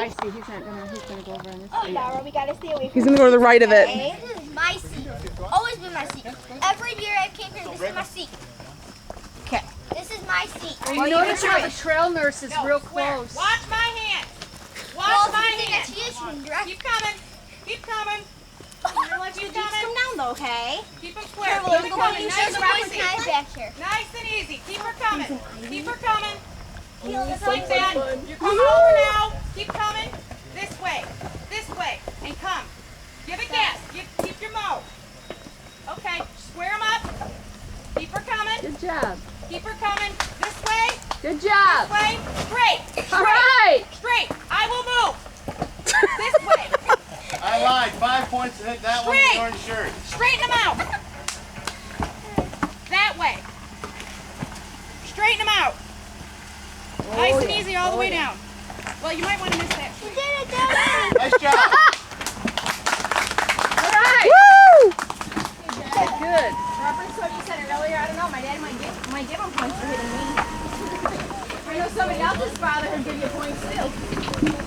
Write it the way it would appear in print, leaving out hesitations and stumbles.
I see. He's gonna go over on this side. Laura, we gotta stay away from He's gonna go to the right of it. This is my seat. Always been my seat. Every year I came here, this is my seat. Okay. This is my seat. You notice how the trail nurse is real close. Watch my hand. Watch Well, my if you think hand. that she is, she can direct. Keep coming. Keep coming. You're like you Come coming. down though, okay? Keep them square. Well, Keep we're it coming. going Nice to and easy. nice back here. Nice and easy. Keep her coming. Keep her coming. Feel this Like way. that. You're coming over now. Keep coming. This way. This way. And come. Give it gas. Keep your mo. Okay. Square them up. Keep her coming. Good job. Keep her coming. This way. Good job. This way. Straight. All right. Straight. I will move. This way. I lied. 5 points to hit that one Straight. with your shirt. Straighten them out. That way. Straighten them out. Nice and easy all the way down. Well, you might want to miss that. We did it, Daddy. Nice job. All right. Woo! Good. Reference to what you said earlier, I don't know, my dad might give him points for hitting me. I know somebody else's father would give you points too.